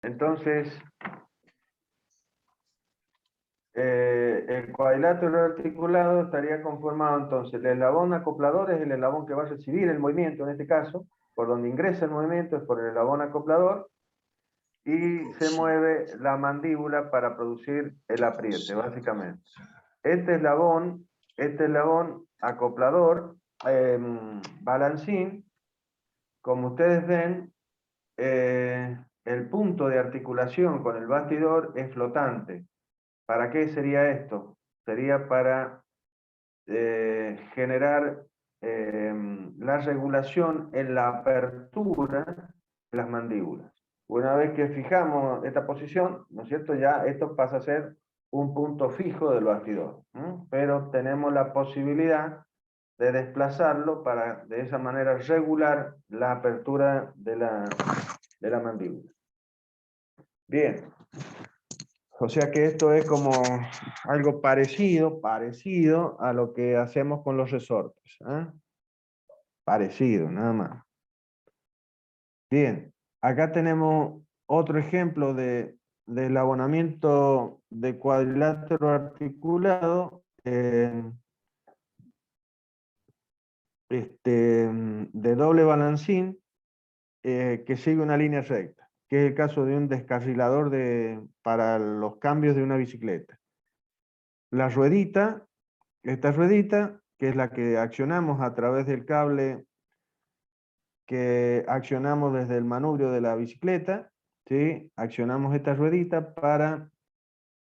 Entonces, el cuadrilátero articulado estaría conformado entonces, el eslabón acoplador es el eslabón que va a recibir el movimiento en este caso, por donde ingresa el movimiento es por el eslabón acoplador, y se mueve la mandíbula para producir el apriete, básicamente. Este eslabón acoplador, balancín, como ustedes ven, el punto de articulación con el bastidor es flotante. ¿Para qué sería esto? Sería para generar la regulación en la apertura de las mandíbulas. Una vez que fijamos esta posición, ¿no es cierto? Ya esto pasa a ser un punto fijo del bastidor, pero tenemos la posibilidad de desplazarlo para de esa manera regular la apertura de la mandíbula. Bien, o sea que esto es como algo parecido a lo que hacemos con los resortes. Parecido, nada más. Bien, acá tenemos otro ejemplo del abonamiento de cuadrilátero articulado de doble balancín que sigue una línea recta, que es el caso de un descarrilador para los cambios de una bicicleta. La ruedita, esta ruedita, que es la que accionamos a través del cable que accionamos desde el manubrio de la bicicleta, ¿sí? Accionamos esta ruedita para,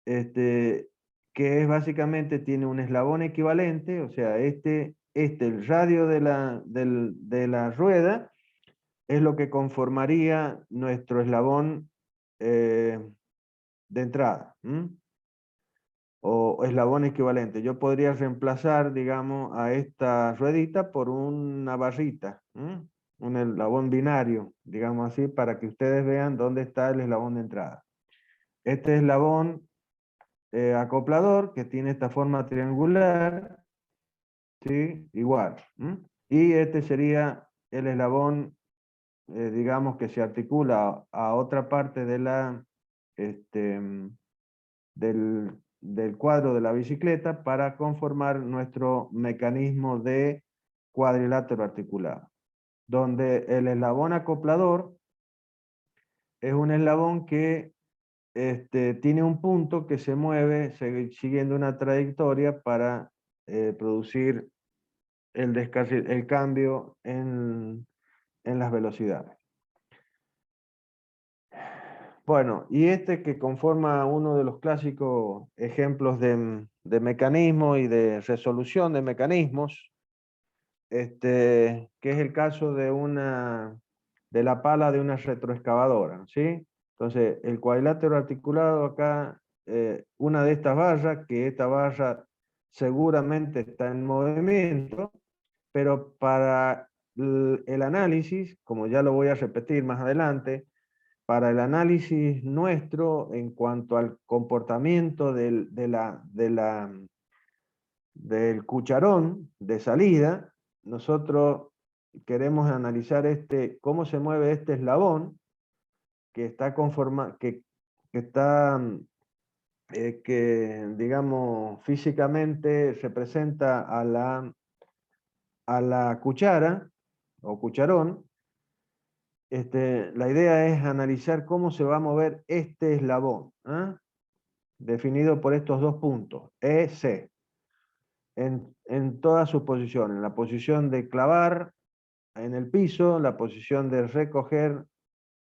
que es básicamente, tiene un eslabón equivalente, o sea, el radio de la rueda, es lo que conformaría nuestro eslabón de entrada, o eslabón equivalente. Yo podría reemplazar, digamos, a esta ruedita por una barrita, un eslabón binario, digamos así, para que ustedes vean dónde está el eslabón de entrada. Este eslabón acoplador, que tiene esta forma triangular, ¿sí? Igual. Y este sería el eslabón, digamos, que se articula a otra parte de del cuadro de la bicicleta para conformar nuestro mecanismo de cuadrilátero articulado, donde el eslabón acoplador es un eslabón que tiene un punto que se mueve siguiendo una trayectoria para producir el cambio en las velocidades. Bueno, y que conforma uno de los clásicos ejemplos de mecanismo y de resolución de mecanismos, que es el caso de la pala de una retroexcavadora, ¿sí? Entonces, el cuadrilátero articulado acá, una de estas barras, que esta barra seguramente está en movimiento, pero para el análisis, como ya lo voy a repetir más adelante, para el análisis nuestro en cuanto al comportamiento del cucharón de salida, nosotros queremos analizar cómo se mueve este eslabón que está que digamos físicamente representa a la cuchara o cucharón. La idea es analizar cómo se va a mover este eslabón, definido por estos dos puntos, E, C, en todas sus posiciones, la posición de clavar en el piso, la posición de recoger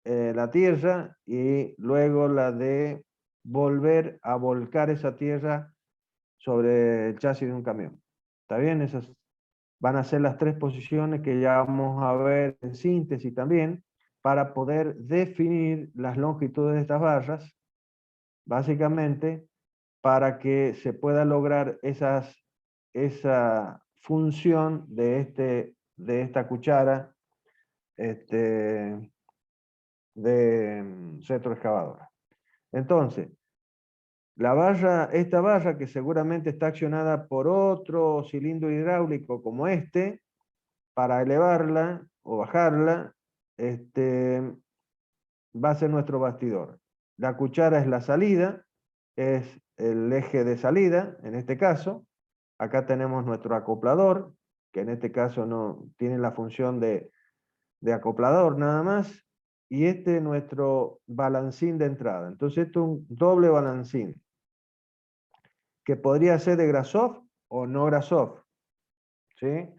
la tierra y luego la de volver a volcar esa tierra sobre el chasis de un camión. ¿Está bien? Esas van a ser las tres posiciones que ya vamos a ver en síntesis también, para poder definir las longitudes de estas barras, básicamente para que se pueda lograr esa función de esta cuchara de retroexcavadora. Entonces, esta barra que seguramente está accionada por otro cilindro hidráulico como para elevarla o bajarla, va a ser nuestro bastidor. La cuchara es la salida, es el eje de salida, en este caso. Acá tenemos nuestro acoplador, que en este caso no tiene la función de acoplador nada más. Y este es nuestro balancín de entrada. Entonces esto es un doble balancín, que podría ser de Grashof o no Grashof, ¿sí?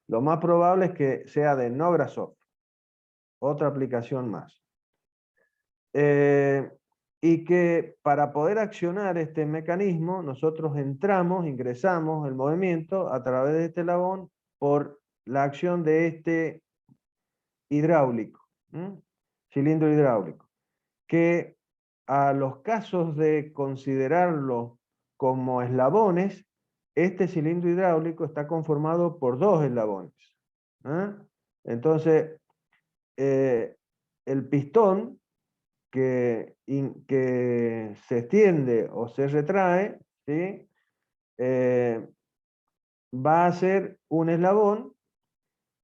Lo más probable es que sea de no Grashof, otra aplicación más. Y que para poder accionar este mecanismo, nosotros ingresamos el movimiento a través de este eslabón por la acción de este hidráulico, cilindro hidráulico, que a los casos de considerarlo como eslabones, este cilindro hidráulico está conformado por dos eslabones. Entonces, el pistón que se extiende o se retrae, ¿sí? Va a ser un eslabón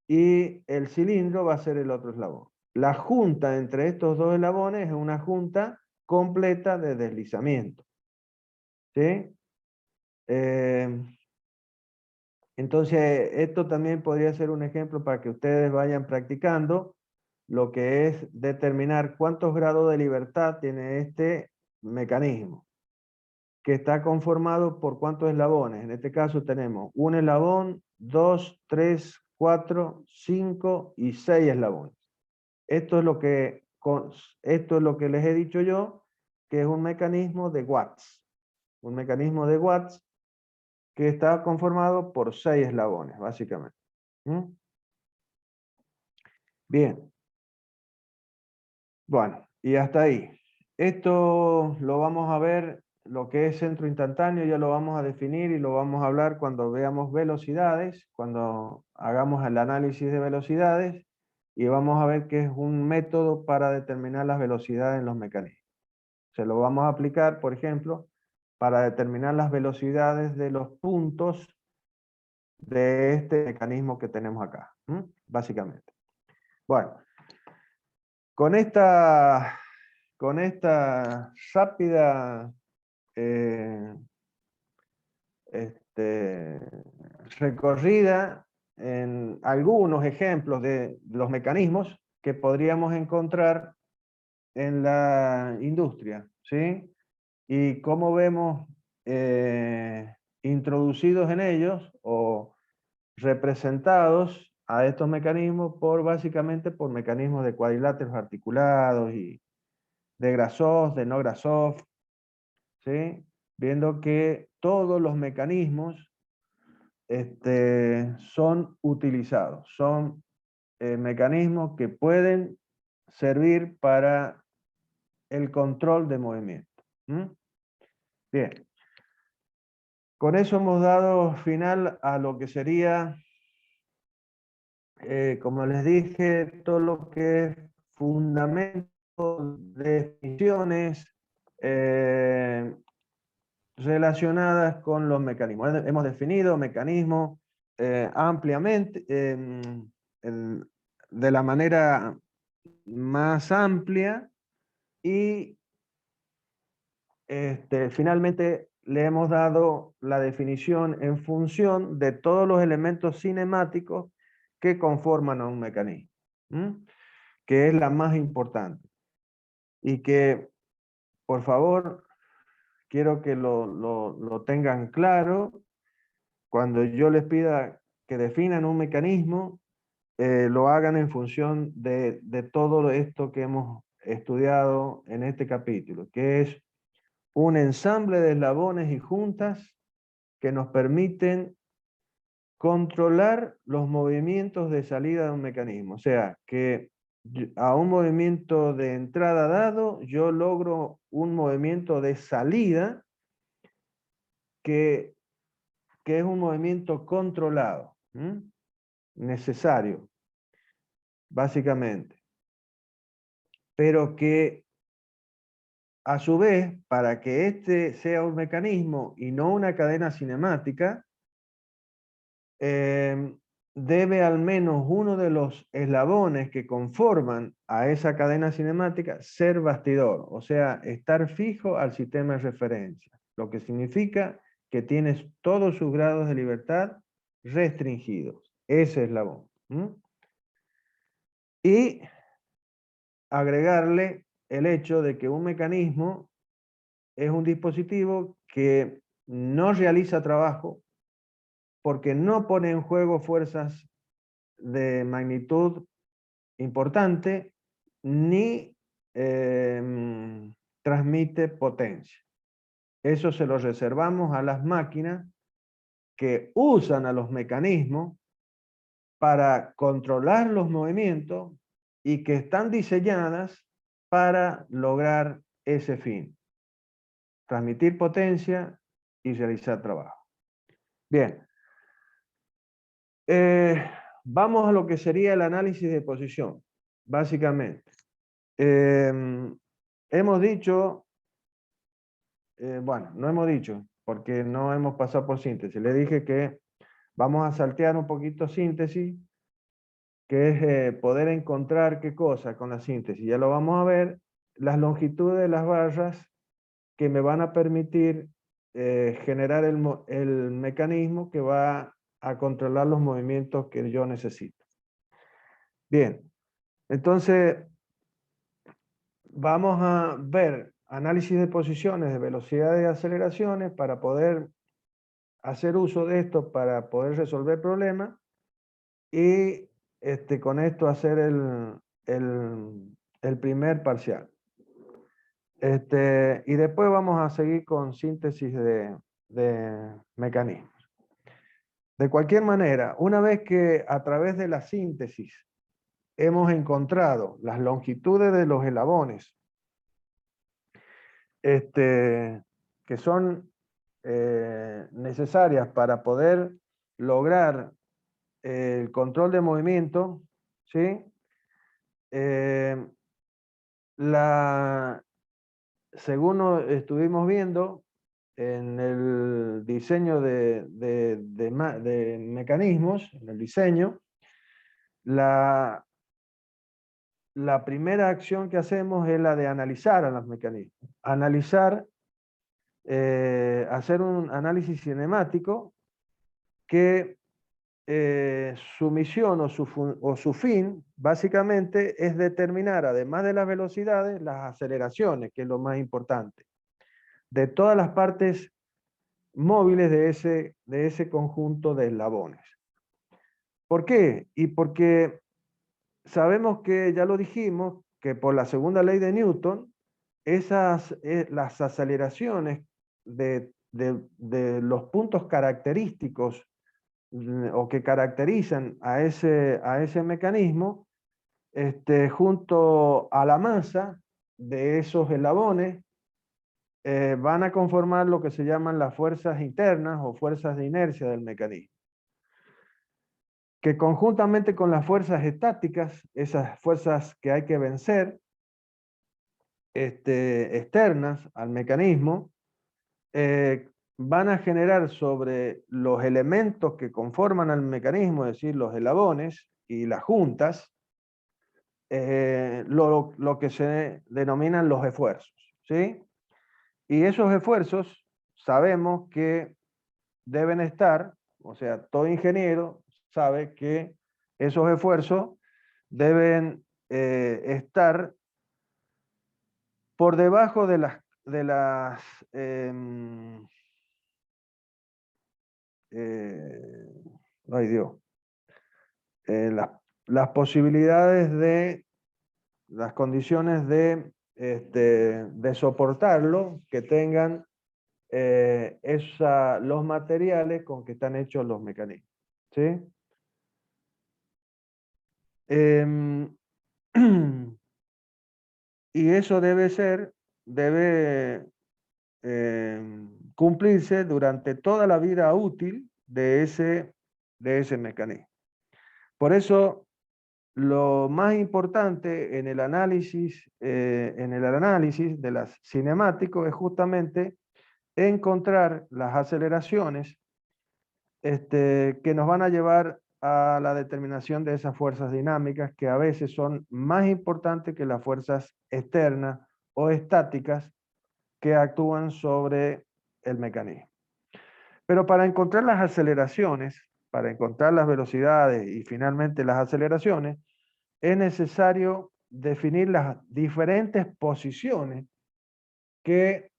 y el cilindro va a ser el otro eslabón. La junta entre estos dos eslabones es una junta completa de deslizamiento, ¿sí? Entonces, esto también podría ser un ejemplo para que ustedes vayan practicando lo que es determinar cuántos grados de libertad tiene este mecanismo, que está conformado por cuántos eslabones. En este caso tenemos un eslabón, 2, 3, 4, 5 y 6 eslabones. Esto es lo que les he dicho yo, que es un mecanismo de Watts. Un mecanismo de Watts que está conformado por 6 eslabones, básicamente. Bien. Bueno, y hasta ahí. Esto lo vamos a ver, lo que es centro instantáneo, ya lo vamos a definir y lo vamos a hablar cuando veamos velocidades, cuando hagamos el análisis de velocidades, y vamos a ver que es un método para determinar las velocidades en los mecanismos. Se lo vamos a aplicar, por ejemplo, para determinar las velocidades de los puntos de este mecanismo que tenemos acá, básicamente. Bueno, con esta rápida recorrida en algunos ejemplos de los mecanismos que podríamos encontrar en la industria, ¿sí? Y cómo vemos introducidos en ellos o representados a estos mecanismos básicamente por mecanismos de cuadriláteros articulados y de Grashof, de no Grashof, ¿sí? Viendo que todos los mecanismos son utilizados, son mecanismos que pueden servir para el control de movimiento. Bien, con eso hemos dado final a lo que sería, como les dije, todo lo que es fundamentos, definiciones, relacionadas con los mecanismos. Hemos definido mecanismos ampliamente, de la manera más amplia, y finalmente le hemos dado la definición en función de todos los elementos cinemáticos que conforman a un mecanismo, que es la más importante. Y que, por favor, quiero que lo tengan claro. Cuando yo les pida que definan un mecanismo, lo hagan en función de todo esto que hemos estudiado en este capítulo, que es un ensamble de eslabones y juntas que nos permiten controlar los movimientos de salida de un mecanismo. O sea, que a un movimiento de entrada dado, yo logro un movimiento de salida que es un movimiento controlado, necesario, básicamente. Pero que a su vez, para que este sea un mecanismo y no una cadena cinemática, debe al menos uno de los eslabones que conforman a esa cadena cinemática ser bastidor, o sea, estar fijo al sistema de referencia, lo que significa que tienes todos sus grados de libertad restringidos, ese eslabón. Y agregarle el hecho de que un mecanismo es un dispositivo que no realiza trabajo porque no pone en juego fuerzas de magnitud importante ni transmite potencia. Eso se lo reservamos a las máquinas que usan a los mecanismos para controlar los movimientos y que están diseñadas para lograr ese fin. Transmitir potencia y realizar trabajo. Bien. Vamos a lo que sería el análisis de posición, básicamente. Hemos dicho, bueno, no hemos dicho, porque no hemos pasado por síntesis. Le dije que vamos a saltear un poquito síntesis, que es poder encontrar qué cosa con la síntesis. Ya lo vamos a ver, las longitudes de las barras que me van a permitir generar el mecanismo que va a controlar los movimientos que yo necesito. Bien, entonces vamos a ver análisis de posiciones, de velocidades y aceleraciones para poder hacer uso de esto para poder resolver problemas y con esto hacer el primer parcial. Y después vamos a seguir con síntesis de mecanismos. De cualquier manera, una vez que a través de la síntesis hemos encontrado las longitudes de los eslabones, que son necesarias para poder lograr el control de movimiento, ¿sí? Según estuvimos viendo en el diseño de mecanismos, en el diseño, la primera acción que hacemos es la de analizar a los mecanismos. Analizar, hacer un análisis cinemático que su misión o su fin básicamente es determinar, además de las velocidades, las aceleraciones, que es lo más importante, de todas las partes móviles de ese conjunto de eslabones. ¿Por qué? Y porque sabemos que, ya lo dijimos, que por la segunda ley de Newton, las aceleraciones de los puntos característicos o que caracterizan a ese mecanismo, junto a la masa de esos eslabones, van a conformar lo que se llaman las fuerzas internas o fuerzas de inercia del mecanismo, que conjuntamente con las fuerzas estáticas, esas fuerzas que hay que vencer, externas al mecanismo, van a generar sobre los elementos que conforman al mecanismo, es decir, los eslabones y las juntas, lo que se denominan los esfuerzos, ¿sí? Y esos esfuerzos sabemos que deben estar, o sea, todo ingeniero sabe que esos esfuerzos deben estar por debajo de las ay Dios, las posibilidades de las condiciones de soportarlo que tengan los materiales con que están hechos los mecanismos, ¿sí? Y eso debe cumplirse durante toda la vida útil de ese mecanismo. Por eso, lo más importante en el análisis de las cinemáticos es justamente encontrar las aceleraciones que nos van a llevar a la determinación de esas fuerzas dinámicas que a veces son más importantes que las fuerzas externas o estáticas que actúan sobre el mecanismo. Pero para encontrar las aceleraciones, para encontrar las velocidades y finalmente las aceleraciones, es necesario definir las diferentes posiciones que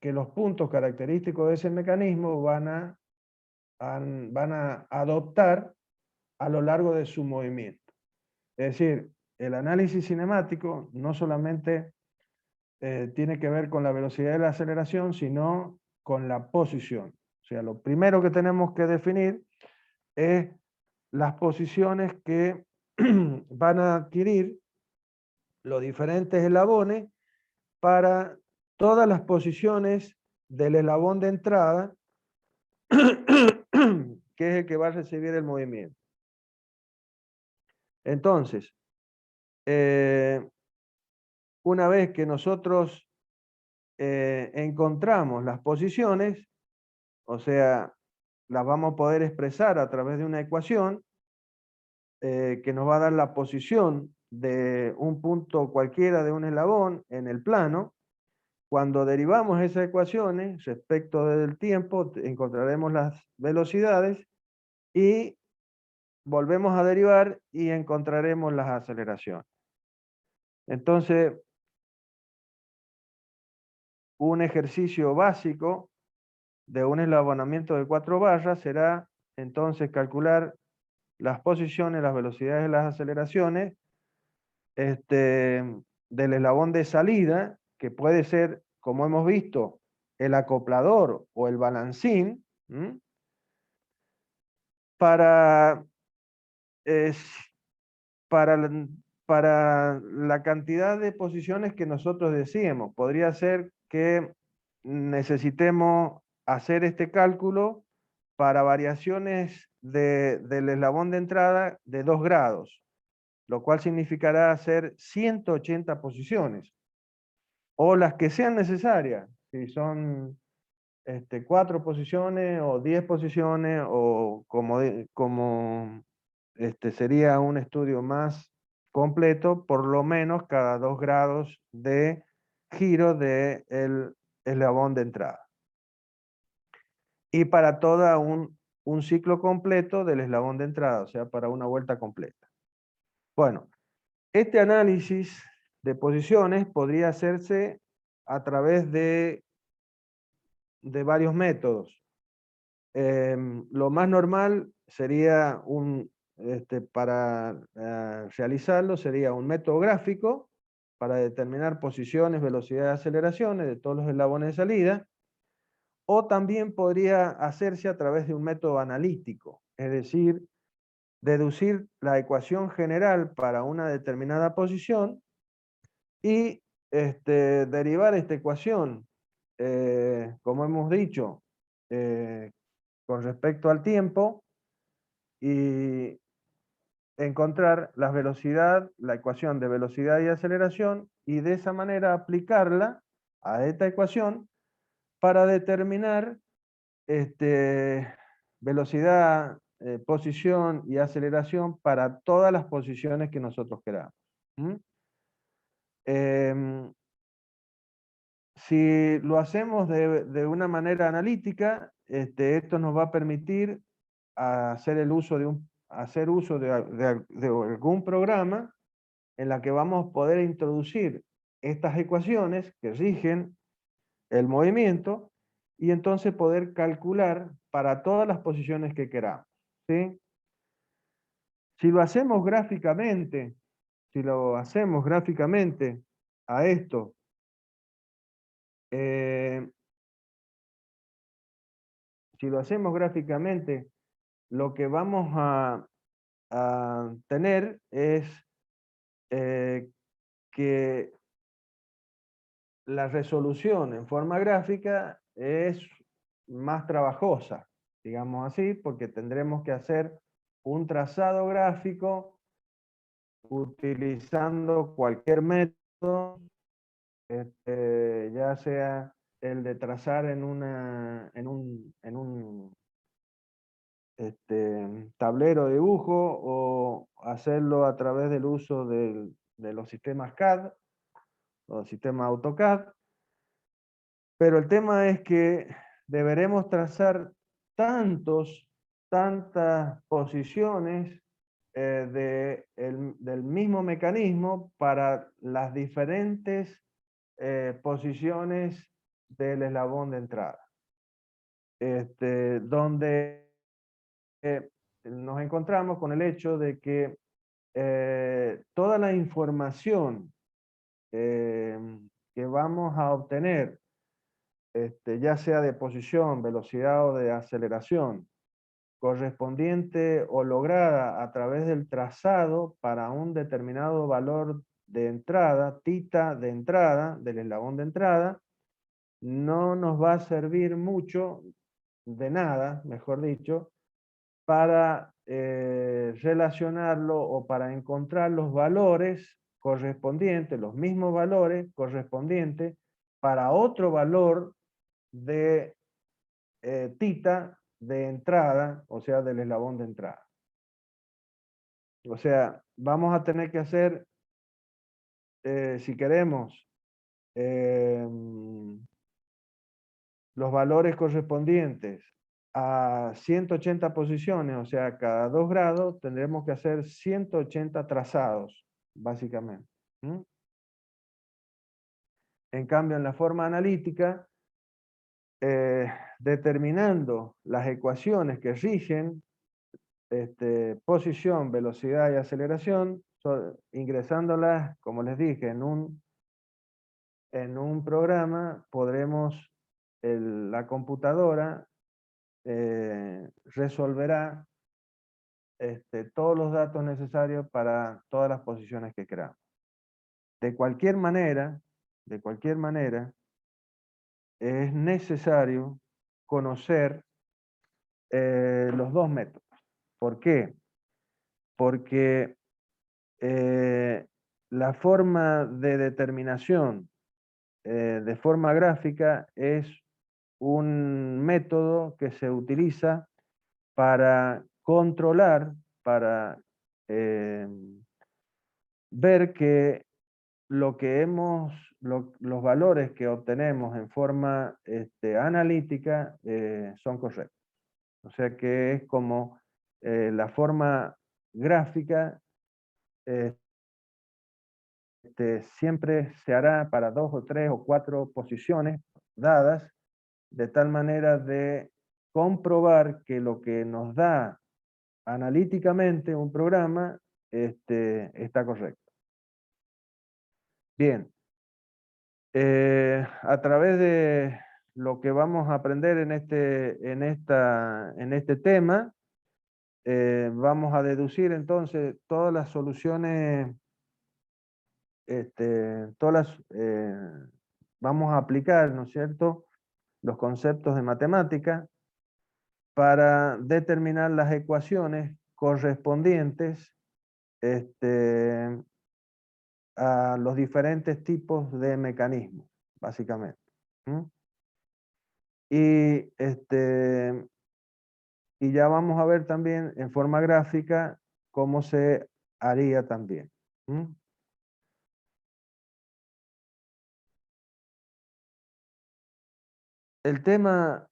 los puntos característicos de ese mecanismo van a adoptar a lo largo de su movimiento. Es decir, el análisis cinemático no solamente tiene que ver con la velocidad de la aceleración, sino con la posición. O sea, lo primero que tenemos que definir es las posiciones que van a adquirir los diferentes eslabones para todas las posiciones del eslabón de entrada, que es el que va a recibir el movimiento. Entonces, una vez que nosotros encontramos las posiciones, o sea, las vamos a poder expresar a través de una ecuación que nos va a dar la posición de un punto cualquiera de un eslabón en el plano. Cuando derivamos esas ecuaciones respecto del tiempo, encontraremos las velocidades y volvemos a derivar y encontraremos las aceleraciones. Entonces, un ejercicio básico de un eslabonamiento de 4 barras será entonces calcular las posiciones, las velocidades y las aceleraciones del eslabón de salida, que puede ser, como hemos visto, el acoplador o el balancín, para, para, para la cantidad de posiciones que nosotros deseemos. Podría ser que necesitemos hacer este cálculo para variaciones del eslabón de entrada de 2 grados, lo cual significará hacer 180 posiciones, o las que sean necesarias, si son 4 posiciones o 10 posiciones, o como sería un estudio más completo, por lo menos cada 2 grados de giro del eslabón de entrada. Y para toda un ciclo completo del eslabón de entrada, o sea, para una vuelta completa. Bueno, este análisis de posiciones podría hacerse a través de varios métodos. Lo más normal sería para realizarlo sería un método gráfico para determinar posiciones, velocidades, aceleraciones de todos los eslabones de salida, o también podría hacerse a través de un método analítico, es decir, deducir la ecuación general para una determinada posición y derivar esta ecuación, como hemos dicho, con respecto al tiempo, y encontrar la velocidad, la ecuación de velocidad y aceleración, y de esa manera aplicarla a esta ecuación para determinar velocidad, posición y aceleración para todas las posiciones que nosotros queramos. Si lo hacemos de una manera analítica, esto nos va a permitir hacer uso de algún programa en la que vamos a poder introducir estas ecuaciones que rigen el movimiento y entonces poder calcular para todas las posiciones que queramos, ¿sí? Si lo hacemos gráficamente, a esto, si lo hacemos gráficamente, lo que vamos a tener es que la resolución en forma gráfica es más trabajosa, digamos así, porque tendremos que hacer un trazado gráfico utilizando cualquier método, ya sea el de trazar en un tablero de dibujo o hacerlo a través del uso de los sistemas CAD o sistema AutoCAD. Pero el tema es que deberemos trazar tantas posiciones del mismo mecanismo para las diferentes posiciones del eslabón de entrada. Donde nos encontramos con el hecho de que toda la información que vamos a obtener, ya sea de posición, velocidad o de aceleración, correspondiente o lograda a través del trazado para un determinado valor de entrada, tita de entrada, del eslabón de entrada, no nos va a servir mucho, de nada, mejor dicho, para relacionarlo o para encontrar los valores correspondientes, los mismos valores correspondientes para otro valor de tita de entrada, o sea, del eslabón de entrada. O sea, vamos a tener que hacer, si queremos, los valores correspondientes a 180 posiciones, o sea, cada 2 grados tendremos que hacer 180 trazados, básicamente. En cambio, en la forma analítica, determinando las ecuaciones que rigen posición, velocidad y aceleración, ingresándolas, como les dije, en un programa, podremos, la computadora resolverá todos los datos necesarios para todas las posiciones que queramos. De cualquier manera, es necesario conocer los dos métodos. ¿Por qué? Porque la forma de determinación de forma gráfica es un método que se utiliza para controlar, para ver que los valores que obtenemos en forma analítica son correctos. O sea que es como la forma gráfica siempre se hará para 2 o 3 o 4 posiciones dadas, de tal manera de comprobar que lo que nos da analíticamente un programa está correcto. Bien, a través de lo que vamos a aprender en este tema, vamos a deducir entonces todas las soluciones, vamos a aplicar, ¿no es cierto?, los conceptos de matemática para determinar las ecuaciones correspondientes a los diferentes tipos de mecanismos, básicamente. Y ya vamos a ver también en forma gráfica cómo se haría también. El tema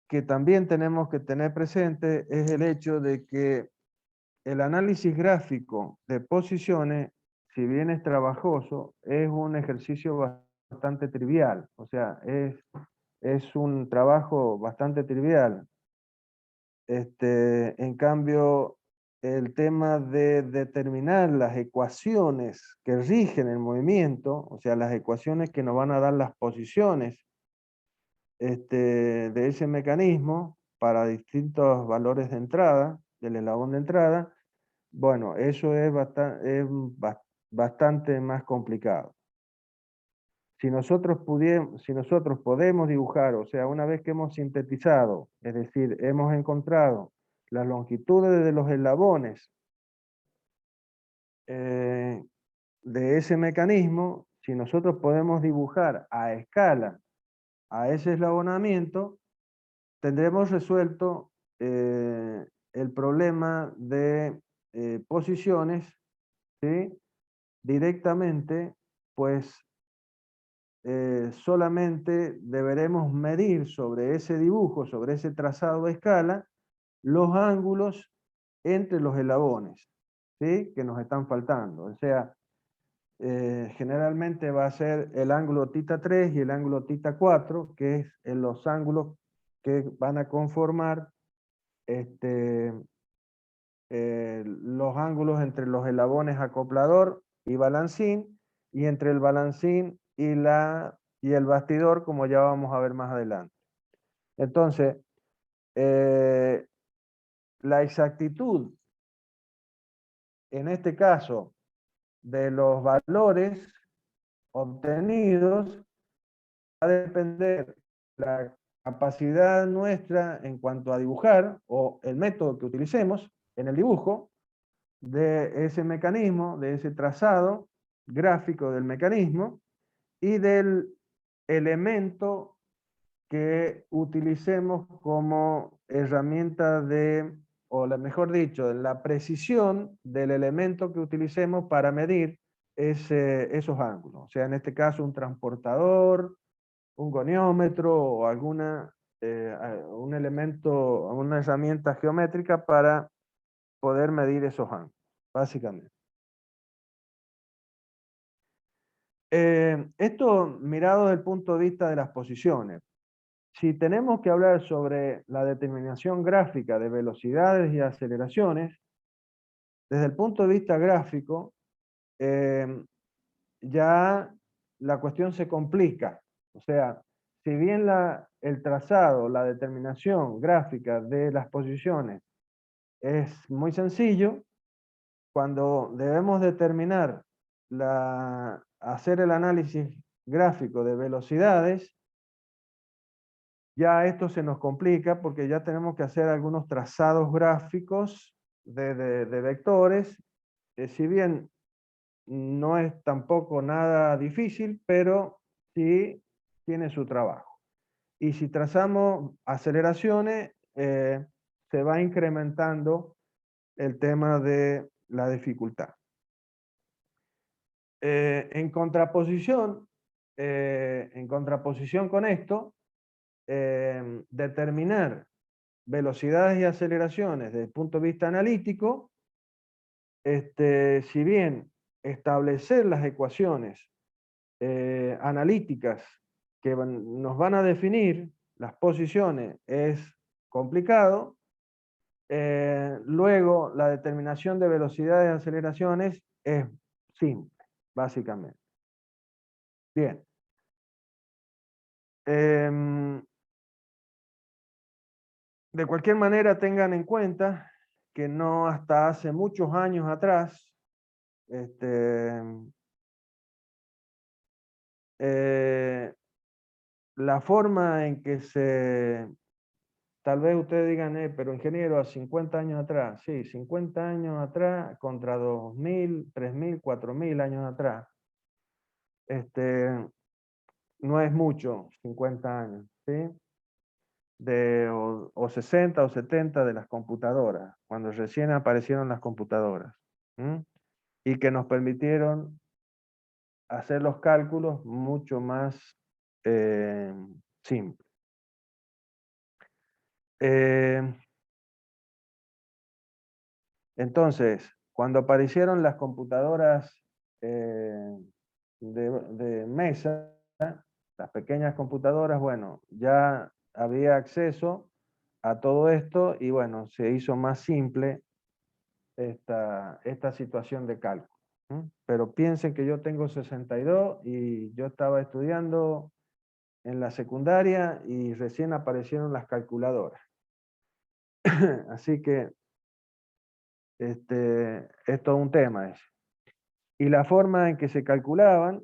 que también tenemos que tener presente es el hecho de que el análisis gráfico de posiciones, si bien es trabajoso, es un ejercicio bastante trivial. O sea, es un trabajo bastante trivial. En cambio, el tema de determinar las ecuaciones que rigen el movimiento, o sea, las ecuaciones que nos van a dar las posiciones de ese mecanismo para distintos valores de entrada, del eslabón de entrada, bueno, eso es bastante más complicado. Si nosotros podemos dibujar, o sea, una vez que hemos sintetizado, es decir, hemos encontrado las longitudes de los eslabones de ese mecanismo, si nosotros podemos dibujar a escala a ese eslabonamiento, tendremos resuelto el problema de posiciones, ¿sí? Directamente, pues solamente deberemos medir sobre ese dibujo, sobre ese trazado de escala, los ángulos entre los eslabones, ¿sí? Que nos están faltando. O sea, generalmente va a ser el ángulo θ 3 y el ángulo θ 4, que es en los ángulos que van a conformar los ángulos entre los eslabones acoplador y balancín, y entre el balancín y el bastidor, como ya vamos a ver más adelante. Entonces, la exactitud, en este caso, de los valores obtenidos va a depender la capacidad nuestra en cuanto a dibujar, o el método que utilicemos en el dibujo, de ese mecanismo, de ese trazado gráfico del mecanismo, y del elemento que utilicemos como herramienta de, o mejor dicho, la precisión del elemento que utilicemos para medir esos ángulos. O sea, en este caso un transportador, un goniómetro o un elemento, una herramienta geométrica para poder medir esos ángulos, básicamente. Esto mirado desde el punto de vista de las posiciones. Si tenemos que hablar sobre la determinación gráfica de velocidades y aceleraciones, desde el punto de vista gráfico, ya la cuestión se complica. O sea, si bien el trazado, la determinación gráfica de las posiciones es muy sencillo, cuando debemos determinar hacer el análisis gráfico de velocidades, ya esto se nos complica porque ya tenemos que hacer algunos trazados gráficos de vectores, si bien no es tampoco nada difícil, pero sí tiene su trabajo. Y si trazamos aceleraciones, se va incrementando el tema de la dificultad. En contraposición con esto, determinar velocidades y aceleraciones desde el punto de vista analítico, si bien establecer las ecuaciones analíticas que nos van a definir las posiciones es complicado, luego la determinación de velocidades y aceleraciones es simple, básicamente. Bien. De cualquier manera, tengan en cuenta que no hasta hace muchos años atrás, la forma en que tal vez ustedes digan, pero ingeniero, a 50 años atrás, sí, 50 años atrás contra 2000, 3000, 4000 años atrás, no es mucho, 50 años, ¿sí? O 60 o 70 de las computadoras, cuando recién aparecieron las computadoras, ¿m? Y que nos permitieron hacer los cálculos mucho más simples. Entonces, cuando aparecieron las computadoras de mesa, las pequeñas computadoras, bueno, ya había acceso a todo esto y bueno, se hizo más simple esta situación de cálculo. Pero piensen que yo tengo 62 y yo estaba estudiando en la secundaria y recién aparecieron las calculadoras. Así que es todo un tema eso. Y la forma en que se calculaban,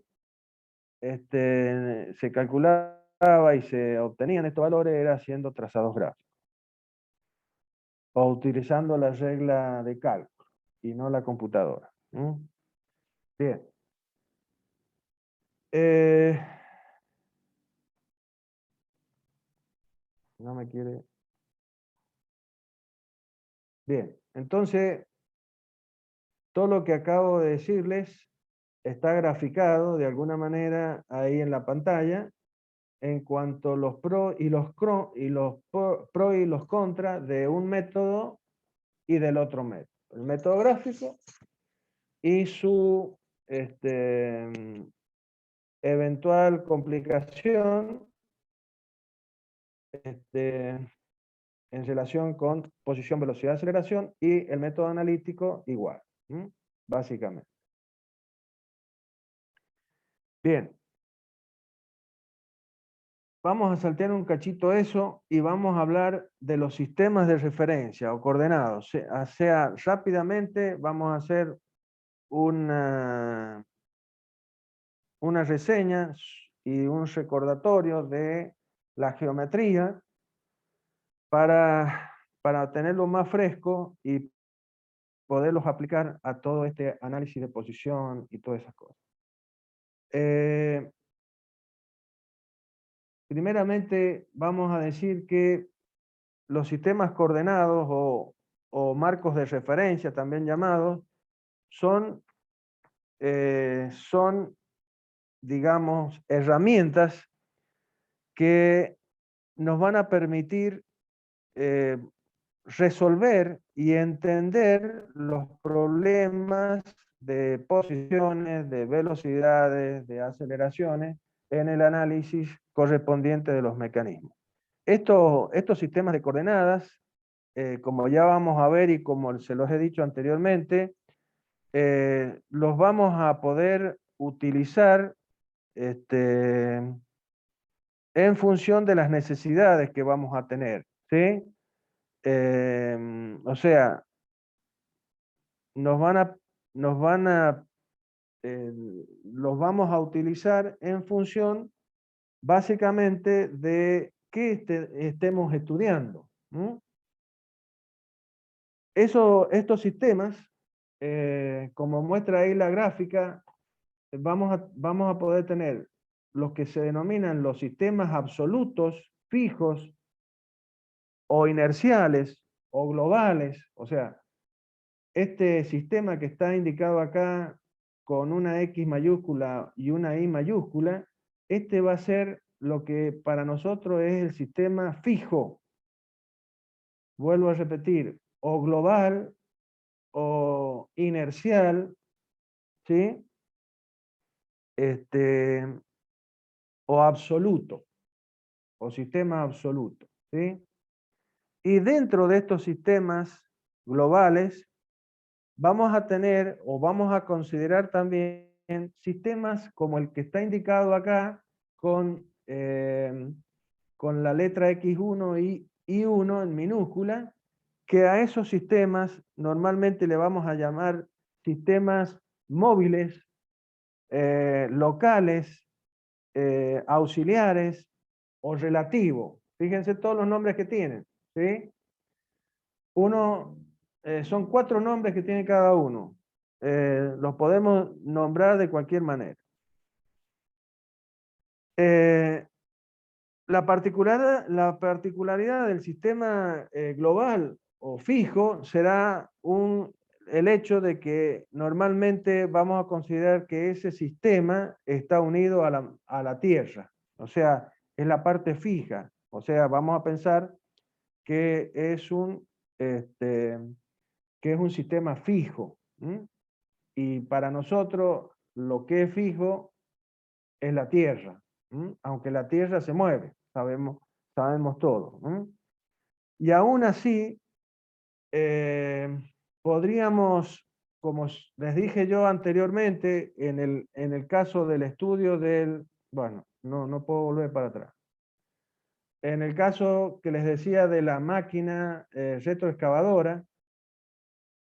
se calculaba y se obtenían estos valores era haciendo trazados gráficos o utilizando la regla de cálculo y no la computadora. Bien. No me quiere... Bien, entonces todo lo que acabo de decirles está graficado de alguna manera ahí en la pantalla en cuanto a los pros y los, pro y los contras de un método y del otro método. El método gráfico y su eventual complicación en relación con posición, velocidad, aceleración, y el método analítico igual, básicamente. Bien. Vamos a saltear un cachito eso y vamos a hablar de los sistemas de referencia o coordenados. O sea, rápidamente vamos a hacer una reseña y un recordatorio de la geometría para tenerlo más fresco y poderlos aplicar a todo este análisis de posición y todas esas cosas. Primeramente vamos a decir que los sistemas coordenados o marcos de referencia, también llamados, son, digamos, herramientas que nos van a permitir resolver y entender los problemas de posiciones, de velocidades, de aceleraciones en el análisis correspondiente de los mecanismos. Estos sistemas de coordenadas, como ya vamos a ver y como se los he dicho anteriormente, los vamos a poder utilizar en función de las necesidades que vamos a tener, ¿sí? O sea, nos van a, nos van a, los vamos a utilizar en función básicamente de qué estemos estudiando. Estos sistemas, como muestra ahí la gráfica, vamos a poder tener los que se denominan los sistemas absolutos, fijos, o inerciales, o globales. O sea, este sistema que está indicado acá con una X mayúscula y una I mayúscula, este va a ser lo que para nosotros es el sistema fijo. Vuelvo a repetir, o global, o inercial, ¿sí? O absoluto, o sistema absoluto, ¿sí? Y dentro de estos sistemas globales, vamos a tener o vamos a considerar también sistemas como el que está indicado acá con la letra X1 y I1 en minúscula, que a esos sistemas normalmente le vamos a llamar sistemas móviles, locales, auxiliares o relativos. Fíjense todos los nombres que tienen, ¿sí? Son 4 nombres que tiene cada uno. Los podemos nombrar de cualquier manera. La particularidad del sistema global o fijo será el hecho de que normalmente vamos a considerar que ese sistema está unido a la Tierra. O sea, es la parte fija. O sea, vamos a pensar que es un sistema fijo. Y para nosotros lo que es fijo es la Tierra. Aunque la Tierra se mueve, sabemos todo. Y aún así, podríamos, como les dije yo anteriormente, en el caso del estudio bueno, no puedo volver para atrás. En el caso que les decía de la máquina retroexcavadora,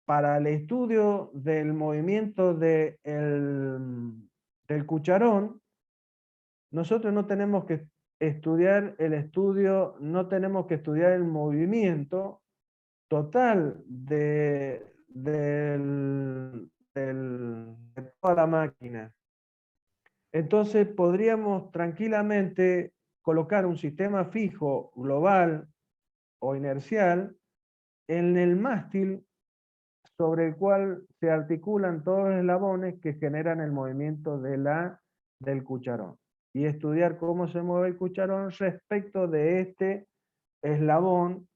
para el estudio del movimiento del cucharón, nosotros no tenemos que estudiar no tenemos que estudiar el movimiento total de toda la máquina. Entonces podríamos tranquilamente colocar un sistema fijo, global o inercial en el mástil sobre el cual se articulan todos los eslabones que generan el movimiento del cucharón. Y estudiar cómo se mueve el cucharón respecto de este eslabón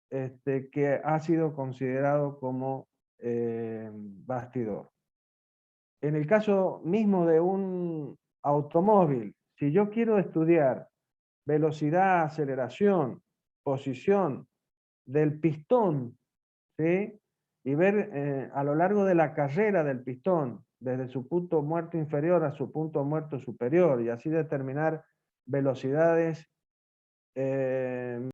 que ha sido considerado como bastidor. En el caso mismo de un automóvil, si yo quiero estudiar velocidad, aceleración, posición del pistón, ¿sí? Y ver a lo largo de la carrera del pistón, desde su punto muerto inferior a su punto muerto superior, y así determinar velocidades